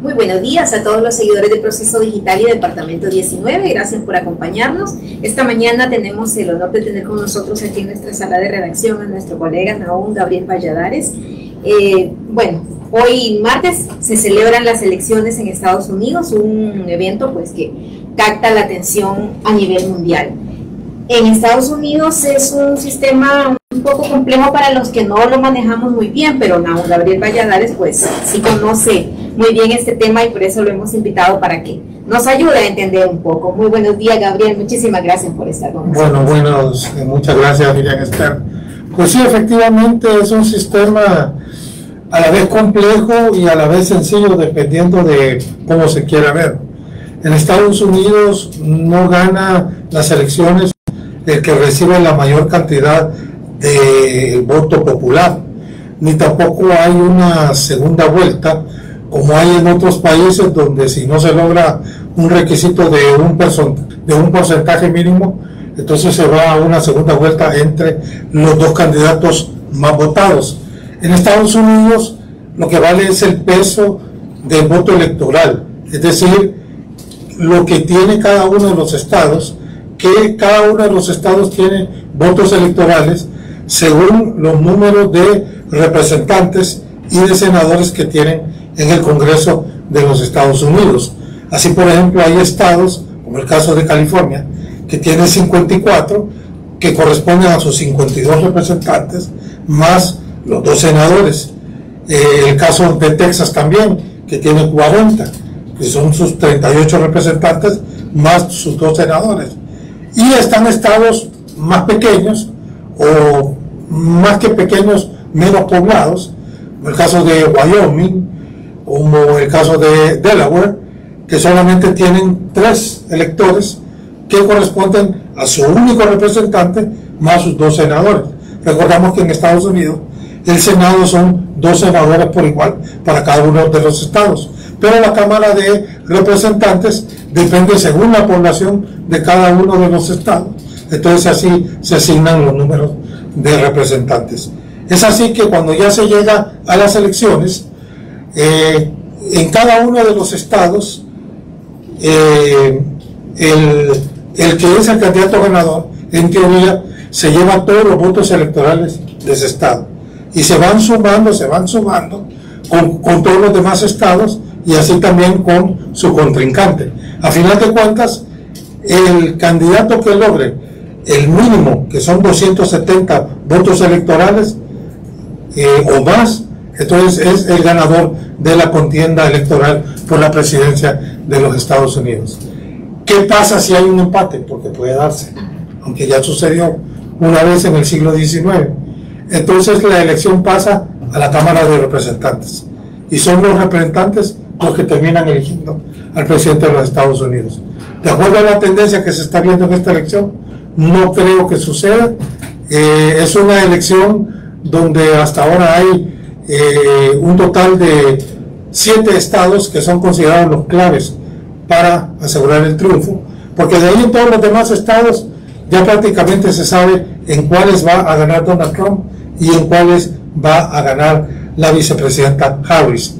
Muy buenos días a todos los seguidores de Proceso Digital y Departamento 19. Gracias por acompañarnos. Esta mañana tenemos el honor de tener con nosotros aquí en nuestra sala de redacción a nuestro colega Nahum Gabriel Valladares. Hoy martes se celebran las elecciones en Estados Unidos, un evento pues que capta la atención a nivel mundial. En Estados Unidos es un sistema un poco complejo para los que no lo manejamos muy bien, pero Nahum Gabriel Valladares pues sí conoce muy bien este tema y por eso lo hemos invitado para que nos ayude a entender un poco. Muy buenos días, Gabriel, muchísimas gracias por estar con nosotros. Muchas gracias, Miriam Esther. Pues sí, efectivamente es un sistema a la vez complejo y a la vez sencillo dependiendo de cómo se quiera ver. En Estados Unidos no gana las elecciones el que recibe la mayor cantidad de voto popular, ni tampoco hay una segunda vuelta como hay en otros países donde si no se logra un requisito de un porcentaje mínimo, entonces se va a una segunda vuelta entre los dos candidatos más votados. En Estados Unidos lo que vale es el peso del voto electoral, es decir, lo que tiene cada uno de los estados, que cada uno de los estados tiene votos electorales según los números de representantes y de senadores que tienen en el Congreso de los Estados Unidos. Así, por ejemplo, hay estados, como el caso de California, que tiene 54, que corresponden a sus 52 representantes, más los 2 senadores. El caso de Texas también, que tiene 40, que son sus 38 representantes, más sus 2 senadores. Y están estados más pequeños, o más que pequeños, menos poblados, como el caso de Wyoming, como el caso de Delaware, que solamente tienen 3 electores que corresponden a su único representante más sus 2 senadores. Recordamos que en Estados Unidos el Senado son 2 senadores por igual para cada uno de los estados, pero la Cámara de Representantes depende según la población de cada uno de los estados. Entonces así se asignan los números de representantes. Es así que cuando ya se llega a las elecciones, en cada uno de los estados, el que es el candidato ganador, en teoría, se lleva todos los votos electorales de ese estado. Y se van sumando con todos los demás estados y así también con su contrincante. A final de cuentas, el candidato que logre el mínimo, que son 270 votos electorales o más, entonces es el ganador de la contienda electoral por la presidencia de los Estados Unidos. ¿Qué pasa si hay un empate? Porque puede darse, aunque ya sucedió una vez en el siglo XIX. Entonces la elección pasa a la Cámara de Representantes y son los representantes los que terminan eligiendo al presidente de los Estados Unidos. De acuerdo a la tendencia que se está viendo en esta elección, no creo que suceda. Es una elección donde hasta ahora hay un total de 7 estados que son considerados los claves para asegurar el triunfo, porque de ahí en todos los demás estados ya prácticamente se sabe en cuáles va a ganar Donald Trump y en cuáles va a ganar la vicepresidenta Harris.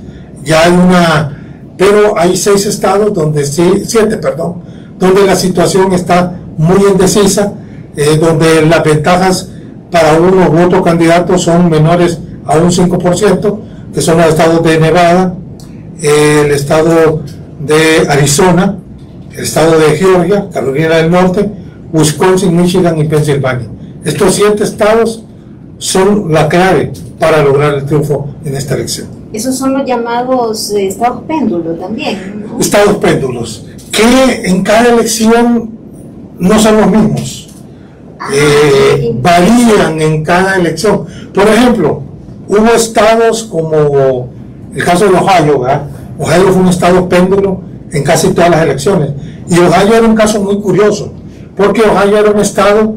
Pero hay 6 estados donde 7, donde la situación está muy indecisa, donde las ventajas para unos u otros candidatos son menores a un 5%, que son los estados de Nevada, el estado de Arizona, el estado de Georgia, Carolina del Norte, Wisconsin, Michigan y Pensilvania. Estos 7 estados son la clave para lograr el triunfo en esta elección. Esos son los llamados estados péndulos también, ¿no? Estados péndulos, que en cada elección no son los mismos, varían en cada elección. Por ejemplo, hubo estados como el caso de Ohio, ¿verdad? Ohio fue un estado péndulo en casi todas las elecciones, y Ohio era un caso muy curioso, porque Ohio era un estado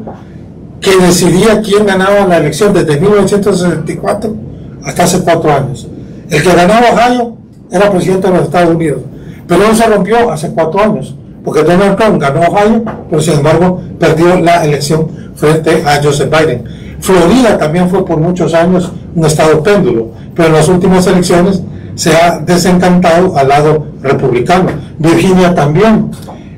que decidía quién ganaba la elección desde 1964 hasta hace 4 años. El que ganaba Ohio era presidente de los Estados Unidos, pero no se rompió hace 4 años, porque Donald Trump ganó Ohio, pero sin embargo perdió la elección frente a Joseph Biden. Florida también fue por muchos años un estado péndulo, pero en las últimas elecciones se ha desencantado al lado republicano. Virginia también,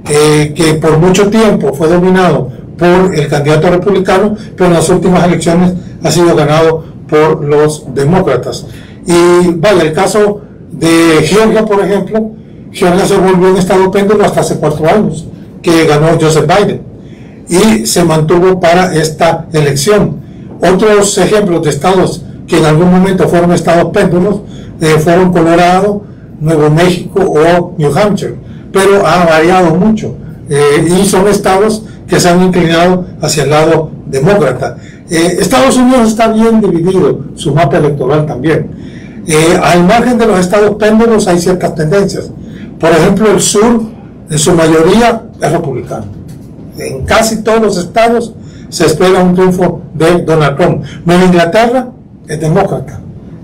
que por mucho tiempo fue dominado por el candidato republicano, pero en las últimas elecciones ha sido ganado por los demócratas. Y vaya, el caso de Georgia, por ejemplo, Georgia se volvió un estado péndulo hasta hace 4 años, que ganó Joseph Biden, y se mantuvo para esta elección. Otros ejemplos de estados que en algún momento fueron estados péndulos fueron Colorado, Nuevo México o New Hampshire, pero ha variado mucho, y son estados que se han inclinado hacia el lado demócrata. Estados Unidos está bien dividido, su mapa electoral también. Al margen de los estados péndulos hay ciertas tendencias. Por ejemplo, el sur, en su mayoría, es republicano. En casi todos los estados se espera un triunfo de Donald Trump. Nueva Inglaterra es demócrata.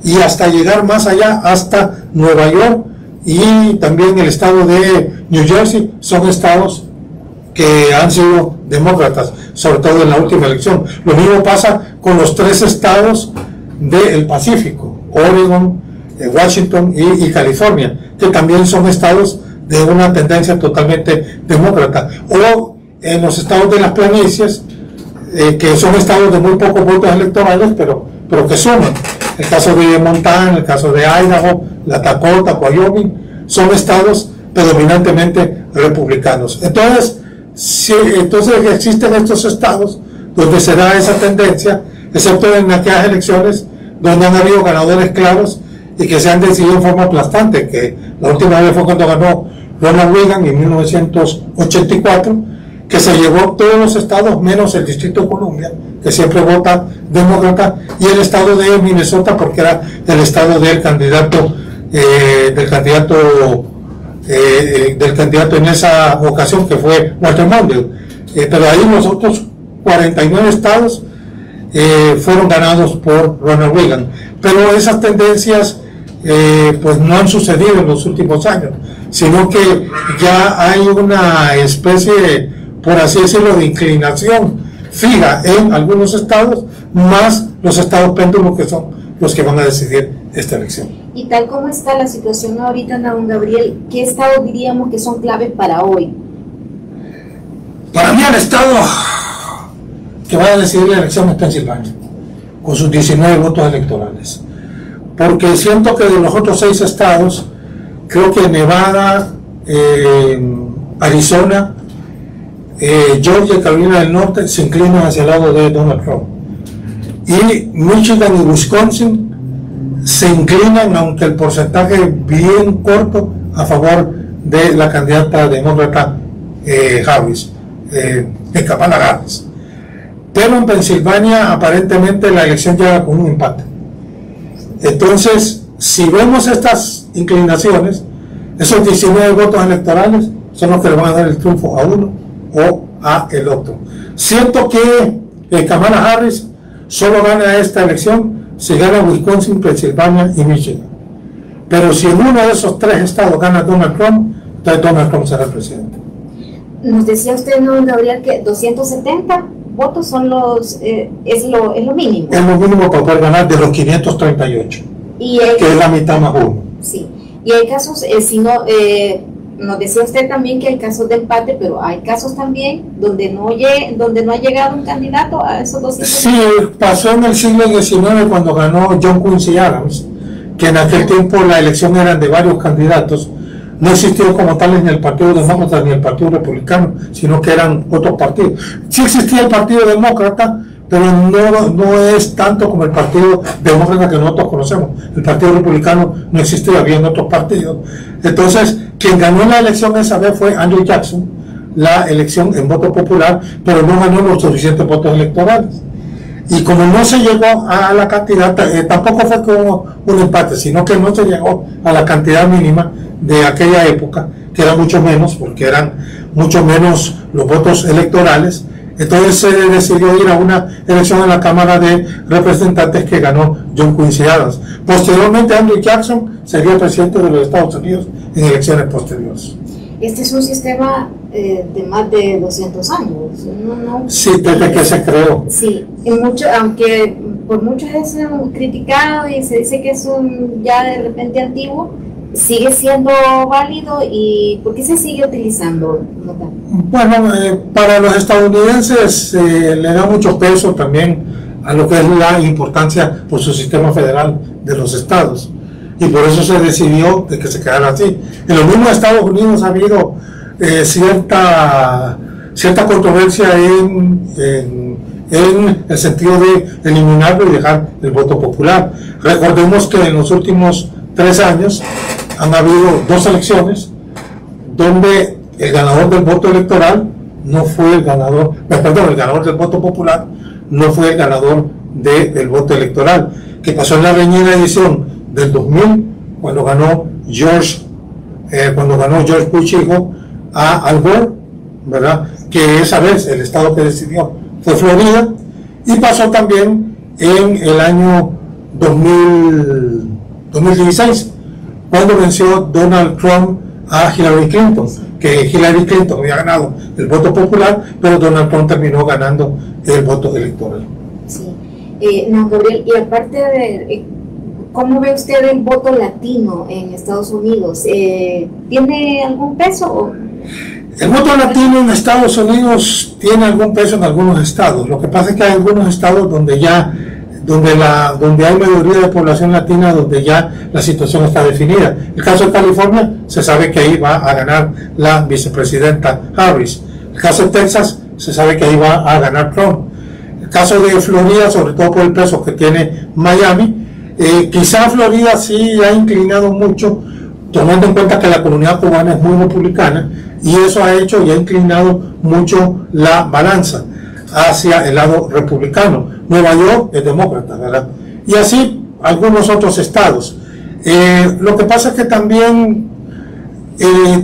Y hasta llegar más allá, hasta Nueva York y también el estado de New Jersey, son estados que han sido demócratas, sobre todo en la última elección. Lo mismo pasa con los 3 estados del Pacífico, Oregon, Washington y California, que también son estados de una tendencia totalmente demócrata. O en los estados de las planicies, que son estados de muy pocos votos electorales, pero que suman. El caso de Montana, el caso de Idaho, la Dakota, Wyoming, son estados predominantemente republicanos. Entonces existen estos estados donde se da esa tendencia, excepto en aquellas elecciones donde han habido ganadores claros y que se han decidido en forma aplastante, que la última vez fue cuando ganó Ronald Reagan en 1984, que se llevó todos los estados menos el Distrito de Columbia, que siempre vota demócrata, y el estado de Minnesota, porque era el estado del candidato en esa ocasión, que fue Walter Mondale. Pero ahí los otros 49 estados fueron ganados por Ronald Reagan. Pero esas tendencias pues no han sucedido en los últimos años, sino que ya hay una especie, por así decirlo, de inclinación fija en algunos estados, más los estados péndulos, que son los que van a decidir esta elección. Y tal como está la situación ahorita, don Gabriel, ¿qué estados diríamos que son claves para hoy? Para mí el estado que va a decidir la elección es Pensilvania, con sus 19 votos electorales. Porque siento que de los otros 6 estados, creo que Nevada, Arizona, Georgia y Carolina del Norte se inclinan hacia el lado de Donald Trump. Y Michigan y Wisconsin se inclinan, aunque el porcentaje bien corto, a favor de la candidata demócrata Harris, Kamala Harris. Pero en Pensilvania aparentemente la elección llega con un empate. Entonces, si vemos estas inclinaciones, esos 19 votos electorales son los que le van a dar el triunfo a uno o a el otro. Siento que Kamala Harris solo gana esta elección si gana Wisconsin, Pensilvania y Michigan. Pero si en uno de esos 3 estados gana Donald Trump, entonces Donald Trump será el presidente. Nos decía usted, ¿no, Gabriel, que 270 votos son es lo mínimo? Es lo mínimo para poder ganar de los 538, que es la mitad más uno. Sí, y hay casos, si no, nos decía usted también que hay casos de empate, pero hay casos también donde no ha llegado un candidato a esos 200. Sí, pasó en el siglo XIX cuando ganó John Quincy Adams, que en aquel tiempo la elección eran de varios candidatos. No existió como tal en el Partido Demócrata ni el Partido Republicano, sino que eran otros partidos. Sí existía el Partido Demócrata, pero no es tanto como el Partido Demócrata que nosotros conocemos. El Partido Republicano no existía, había otros partidos. Entonces, quien ganó la elección esa vez fue Andrew Jackson, la elección en voto popular, pero no ganó los suficientes votos electorales. Y como no se llegó a la cantidad, tampoco fue como un empate, sino que no se llegó a la cantidad mínima de aquella época, que era mucho menos, porque eran mucho menos los votos electorales. Entonces se decidió ir a una elección en la Cámara de Representantes que ganó John Quincy Adams. Posteriormente Andrew Jackson sería presidente de los Estados Unidos en elecciones posteriores. Este es un sistema de más de 200 años, ¿no? Sí, desde que se creó. Sí, aunque por muchos es criticado y se dice que es un ya de repente antiguo, sigue siendo válido y ¿por qué se sigue utilizando? Bueno, para los estadounidenses le da mucho peso también a lo que es la importancia por su sistema federal de los estados, y por eso se decidió de que se quedara así. En los mismos Estados Unidos ha habido cierta controversia en el sentido de eliminarlo y dejar el voto popular. Recordemos que en los últimos 3 años han habido 2 elecciones donde el ganador del voto electoral no fue el ganador, perdón, el ganador del voto popular no fue el ganador del voto electoral, que pasó en la reñida edición del 2000, cuando ganó George Bush hijo a Al Gore, ¿verdad? Que esa vez el estado que decidió fue Florida, y pasó también en el año 2016, cuando venció Donald Trump a Hillary Clinton, que Hillary Clinton había ganado el voto popular, pero Donald Trump terminó ganando el voto electoral. Sí. No, Gabriel, y aparte de ¿cómo ve usted el voto latino en Estados Unidos? ¿Tiene algún peso? El voto latino en Estados Unidos tiene algún peso en algunos estados. Lo que pasa es que hay algunos estados donde hay mayoría de población latina, donde ya la situación está definida. El caso de California, se sabe que ahí va a ganar la vicepresidenta Harris. El caso de Texas, se sabe que ahí va a ganar Trump. El caso de Florida, sobre todo por el peso que tiene Miami, quizá Florida sí ha inclinado mucho, tomando en cuenta que la comunidad cubana es muy republicana, y eso ha hecho y ha inclinado mucho la balanza hacia el lado republicano. Nueva York es demócrata, ¿verdad? Y así algunos otros estados. Lo que pasa es que también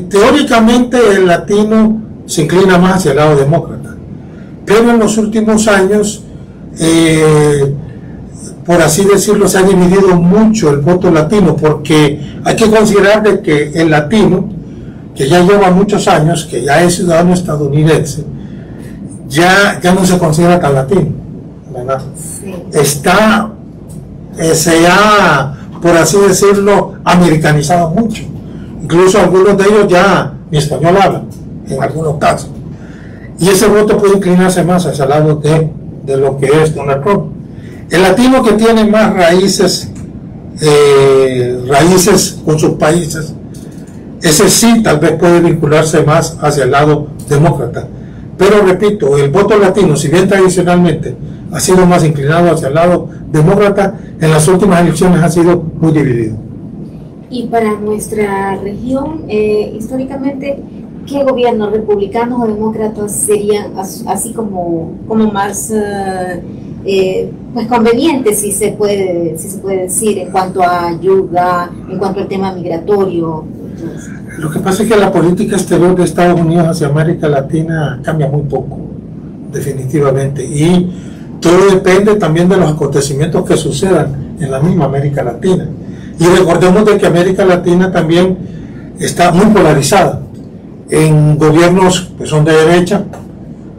teóricamente el latino se inclina más hacia el lado demócrata, pero en los últimos años, por así decirlo, se ha dividido mucho el voto latino, porque hay que considerar de que el latino, que ya lleva muchos años, que ya es ciudadano estadounidense, ya no se considera tan latino, ¿verdad? Sí. Se ha, por así decirlo, americanizado mucho. Incluso algunos de ellos ya ni español hablan, en algunos casos. Y ese voto puede inclinarse más hacia el lado de lo que es Donald Trump. El latino que tiene más raíces con sus países, ese sí tal vez puede vincularse más hacia el lado demócrata. Pero repito, el voto latino, si bien tradicionalmente ha sido más inclinado hacia el lado demócrata, en las últimas elecciones ha sido muy dividido. Y para nuestra región, históricamente, ¿qué gobiernos, republicanos o demócratas, serían así como más pues convenientes, si se puede decir, en cuanto a ayuda, en cuanto al tema migratorio? Lo que pasa es que la política exterior de Estados Unidos hacia América Latina cambia muy poco, definitivamente, y todo depende también de los acontecimientos que sucedan en la misma América Latina. Y recordemos de que América Latina también está muy polarizada, en gobiernos que son de derecha,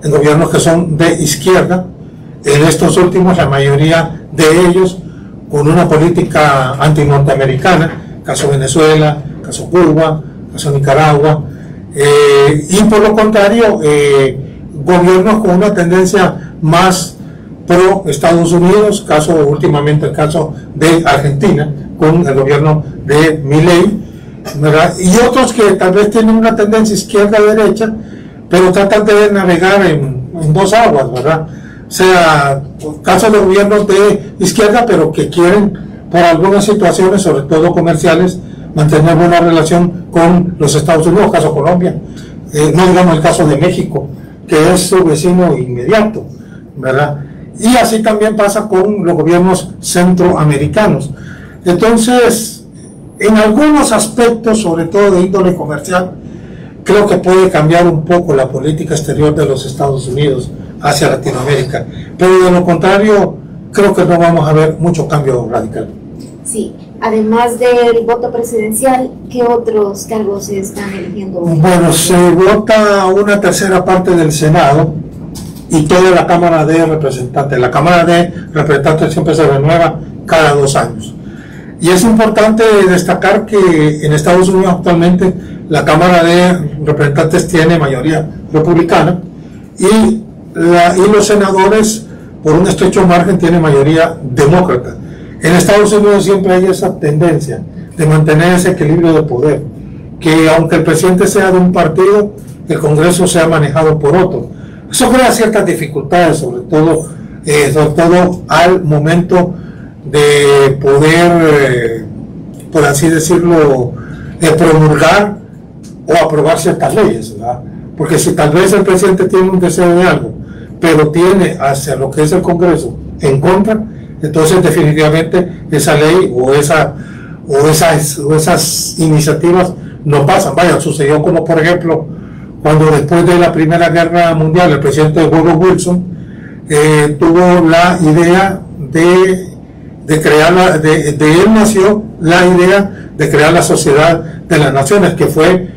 en gobiernos que son de izquierda. En estos últimos, la mayoría de ellos con una política anti-norteamericana, caso Venezuela, caso Cuba, caso Nicaragua, y por lo contrario, gobiernos con una tendencia más pro Estados Unidos, últimamente el caso de Argentina, con el gobierno de Milei, ¿verdad? Y otros que tal vez tienen una tendencia izquierda-derecha, pero tratan de navegar en 2 aguas, ¿verdad? O sea, casos de gobiernos de izquierda, pero que quieren, por algunas situaciones, sobre todo comerciales, mantener buena relación con los Estados Unidos, caso Colombia, no digamos el caso de México, que es su vecino inmediato, ¿verdad? Y así también pasa con los gobiernos centroamericanos. Entonces, en algunos aspectos, sobre todo de índole comercial, creo que puede cambiar un poco la política exterior de los Estados Unidos hacia Latinoamérica, pero de lo contrario, creo que no vamos a ver mucho cambio radical. Sí, además del voto presidencial, ¿qué otros cargos se están eligiendo? Bueno, se vota una tercera parte del Senado y toda la Cámara de Representantes. La Cámara de Representantes siempre se renueva cada 2 años. Y es importante destacar que en Estados Unidos actualmente la Cámara de Representantes tiene mayoría republicana y los senadores, por un estrecho margen, tienen mayoría demócrata. En Estados Unidos siempre hay esa tendencia de mantener ese equilibrio de poder, que aunque el presidente sea de un partido, el Congreso sea manejado por otro. Eso crea ciertas dificultades, sobre todo al momento de poder, por así decirlo, promulgar o aprobar ciertas leyes, ¿verdad? Porque si tal vez el presidente tiene un deseo de algo, pero tiene hacia lo que es el Congreso en contra, entonces definitivamente esa ley o esas iniciativas no pasan. Vaya, sucedió como por ejemplo cuando después de la Primera Guerra Mundial el presidente Woodrow Wilson tuvo la idea de crear, de él nació la idea de crear la Sociedad de las Naciones, que fue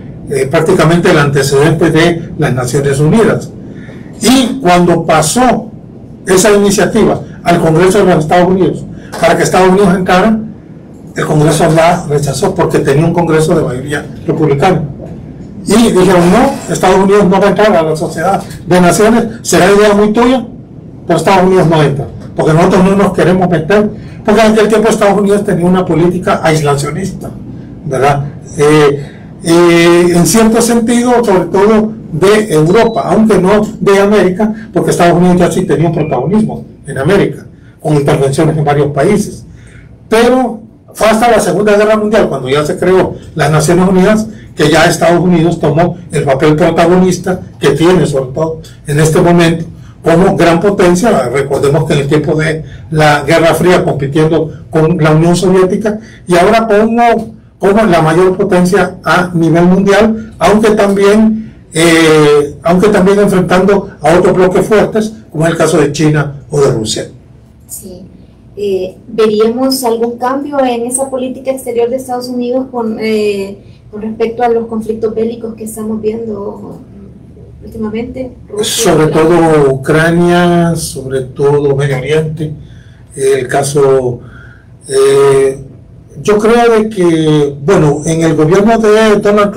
prácticamente el antecedente de las Naciones Unidas. Y cuando pasó esa iniciativa al Congreso de los Estados Unidos, para que Estados Unidos entrara, el Congreso la rechazó porque tenía un Congreso de mayoría republicana. Y dijeron, no, Estados Unidos no va a entrar a la Sociedad de Naciones, será idea muy tuya, pero Estados Unidos no entra, porque nosotros no nos queremos meter, porque en aquel tiempo Estados Unidos tenía una política aislacionista, ¿verdad? En cierto sentido, sobre todo de Europa, aunque no de América, porque Estados Unidos ya sí tenía un protagonismo en América, con intervenciones en varios países. Pero fue hasta la Segunda Guerra Mundial, cuando ya se creó las Naciones Unidas, que ya Estados Unidos tomó el papel protagonista que tiene, sobre todo en este momento, como gran potencia. Recordemos que en el tiempo de la Guerra Fría, compitiendo con la Unión Soviética, y ahora como la mayor potencia a nivel mundial, aunque también enfrentando a otros bloques fuertes, como es el caso de China o de Rusia. Sí. ¿Veríamos algún cambio en esa política exterior de Estados Unidos con respecto a los conflictos bélicos que estamos viendo últimamente? Rusia, sobre todo Ucrania, sobre todo Medio Oriente, el caso... yo creo de que, bueno, en el gobierno de Donald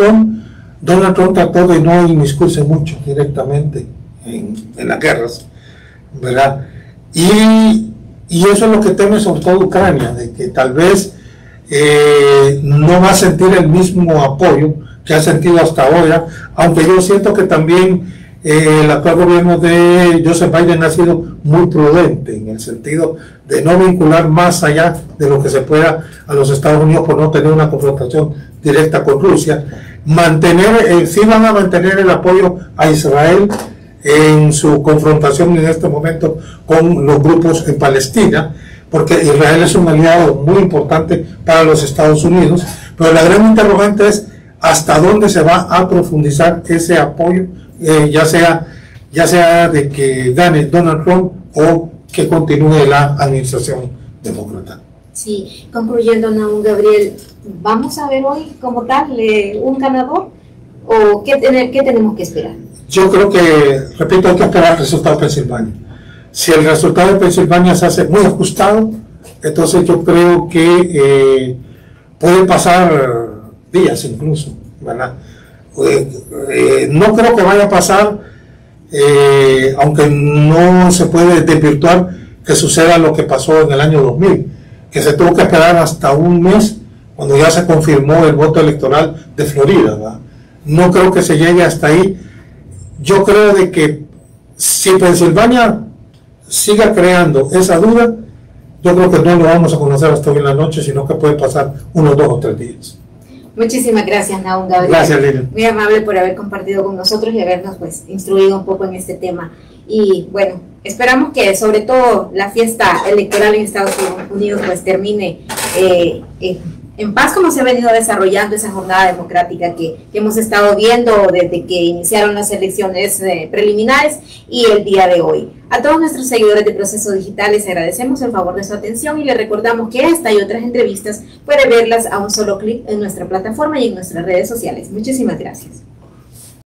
Trump trató de no inmiscuirse mucho directamente en las guerras, ¿verdad? Y eso es lo que teme sobre todo Ucrania, de que tal vez no va a sentir el mismo apoyo que ha sentido hasta ahora, aunque yo siento que también el actual gobierno de Joseph Biden ha sido muy prudente en el sentido de no vincular más allá de lo que se pueda a los Estados Unidos por no tener una confrontación directa con Rusia. Sí van a mantener el apoyo a Israel en su confrontación en este momento con los grupos en Palestina, porque Israel es un aliado muy importante para los Estados Unidos, pero la gran interrogante es hasta dónde se va a profundizar ese apoyo, ya sea de que gane Donald Trump o que continúe la administración demócrata. Sí, concluyendo, Nahum Gabriel, ¿vamos a ver hoy como tal un ganador o qué tenemos que esperar? Yo creo que, repito, hay que esperar el resultado de Pensilvania. Si el resultado de Pensilvania se hace muy ajustado, entonces yo creo que pueden pasar días incluso, ¿verdad? No creo que vaya a pasar, aunque no se puede desvirtuar que suceda lo que pasó en el año 2000, que se tuvo que esperar hasta un mes cuando ya se confirmó el voto electoral de Florida, ¿verdad? No creo que se llegue hasta ahí. Yo creo de que si Pensilvania siga creando esa duda, yo creo que no lo vamos a conocer hasta hoy en la noche, sino que puede pasar unos 2 o 3 días. Muchísimas gracias, Nahum Gabriel. Gracias, Lilian. Muy amable por haber compartido con nosotros y habernos instruido un poco en este tema. Y bueno, esperamos que sobre todo la fiesta electoral en Estados Unidos termine en paz, como se ha venido desarrollando esa jornada democrática que hemos estado viendo desde que iniciaron las elecciones preliminares y el día de hoy. A todos nuestros seguidores de Proceso Digital les agradecemos el favor de su atención y les recordamos que esta y otras entrevistas puede verlas a un solo clic en nuestra plataforma y en nuestras redes sociales. Muchísimas gracias.